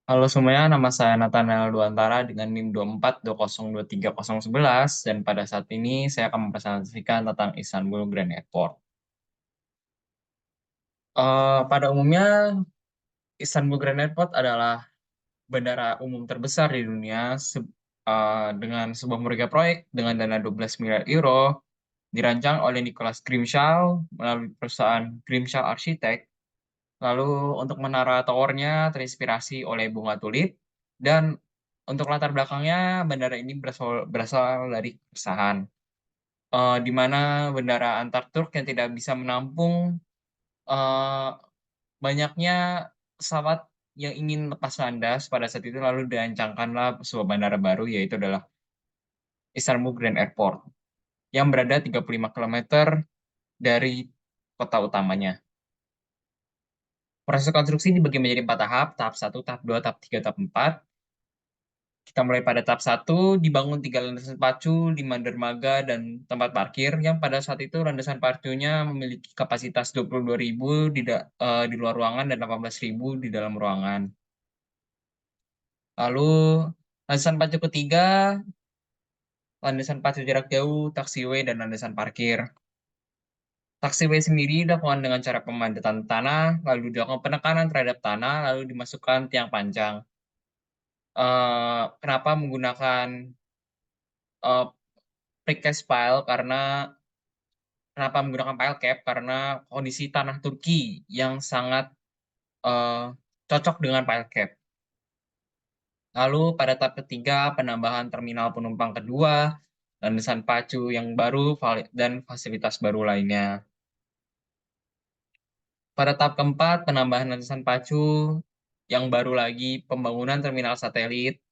Halo semuanya, nama saya Nathanael Duantara dengan NIM 2420230111 dan pada saat ini saya akan mempresentasikan tentang Istanbul Grand Airport. Pada umumnya, Istanbul Grand Airport adalah bandara umum terbesar di dunia dengan sebuah mega proyek dengan dana 12 miliar euro dirancang oleh Nicholas Grimshaw melalui perusahaan Grimshaw Architect. Lalu untuk menara towernya terinspirasi oleh bunga tulip dan untuk latar belakangnya bandara ini berasal dari keresahan di mana bandara antar Turk yang tidak bisa menampung eh, banyaknya pesawat yang ingin lepas landas pada saat itu lalu dirancangkanlah sebuah bandara baru yaitu adalah Istanbul Grand Airport yang berada 35 kilometer dari kota utamanya. Proses konstruksi dibagi menjadi 4 tahap, tahap 1, tahap 2, tahap 3, tahap 4. Kita mulai pada tahap 1, dibangun 3 landasan pacu, 5 dermaga, dan tempat parkir, yang pada saat itu landasan pacunya memiliki kapasitas 22.000 di luar ruangan dan 18.000 di dalam ruangan. Lalu, landasan pacu ketiga, landasan pacu jarak jauh, taxiway, dan landasan parkir. Taxiway sendiri dilakukan dengan cara pemadatan tanah, lalu dilakukan penekanan terhadap tanah, lalu dimasukkan tiang panjang. Kenapa menggunakan uh, precast pile? Kenapa menggunakan pile cap? Karena kondisi tanah Turki yang sangat eh, cocok dengan pile cap. Lalu pada tahap ketiga, penambahan terminal penumpang kedua, landasan pacu yang baru, dan fasilitas baru lainnya. Pada tahap keempat, penambahan landasan pacu yang baru lagi, pembangunan terminal satelit.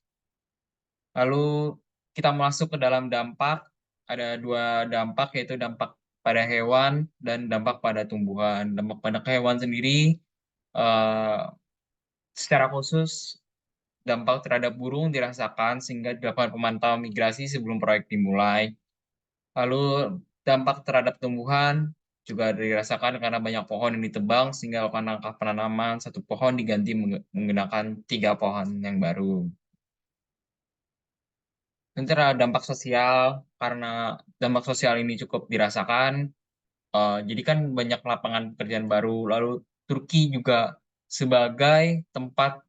Lalu kita masuk ke dalam dampak, ada 2 dampak, yaitu dampak pada hewan dan dampak pada tumbuhan. Dampak pada hewan sendiri, eh, secara khusus, dampak terhadap burung dirasakan sehingga dilakukan pemantauan migrasi sebelum proyek dimulai. Lalu dampak terhadap tumbuhan juga dirasakan karena banyak pohon yang ditebang sehingga lakukan langkah penanaman 1 pohon diganti menggunakan 3 pohon yang baru. Nanti ada dampak sosial karena dampak sosial ini cukup dirasakan. Jadi kan banyak lapangan pekerjaan baru. Lalu Turki juga sebagai tempat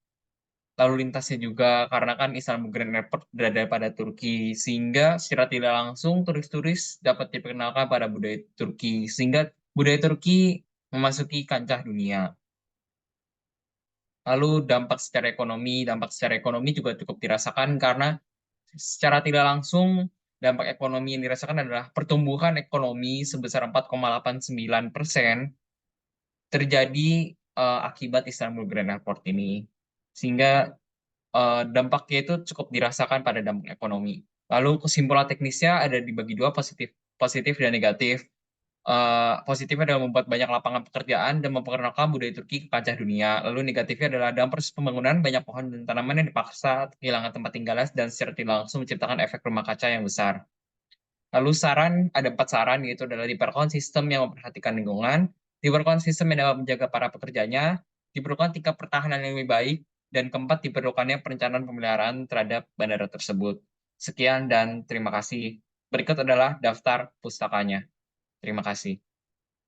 lalu lintasnya juga karena kan Istanbul Grand Airport berada pada Turki sehingga secara tidak langsung turis-turis dapat diperkenalkan pada budaya Turki sehingga budaya Turki memasuki kancah dunia. Lalu dampak secara ekonomi juga cukup dirasakan karena secara tidak langsung dampak ekonomi yang dirasakan adalah pertumbuhan ekonomi sebesar 4,89% terjadi akibat Istanbul Grand Airport ini. Sehingga dampaknya itu cukup dirasakan pada dampak ekonomi. Lalu kesimpulan teknisnya ada dibagi dua, positif, positif dan negatif. Positifnya adalah membuat banyak lapangan pekerjaan dan memperkenalkan budaya Turki ke kancah dunia. Lalu negatifnya adalah dalam proses pembangunan banyak pohon dan tanaman yang dipaksa kehilangan tempat tinggalnya dan secara tidak langsung menciptakan efek rumah kaca yang besar. Lalu ada 4 saran, yaitu adalah diperlukan sistem yang memperhatikan lingkungan, diperlukan sistem yang dapat menjaga para pekerjanya, diperlukan tingkat pertahanan yang lebih baik, dan keempat, diperlukannya perencanaan pemeliharaan terhadap bandara tersebut. Sekian dan terima kasih. Berikut adalah daftar pustakanya. Terima kasih.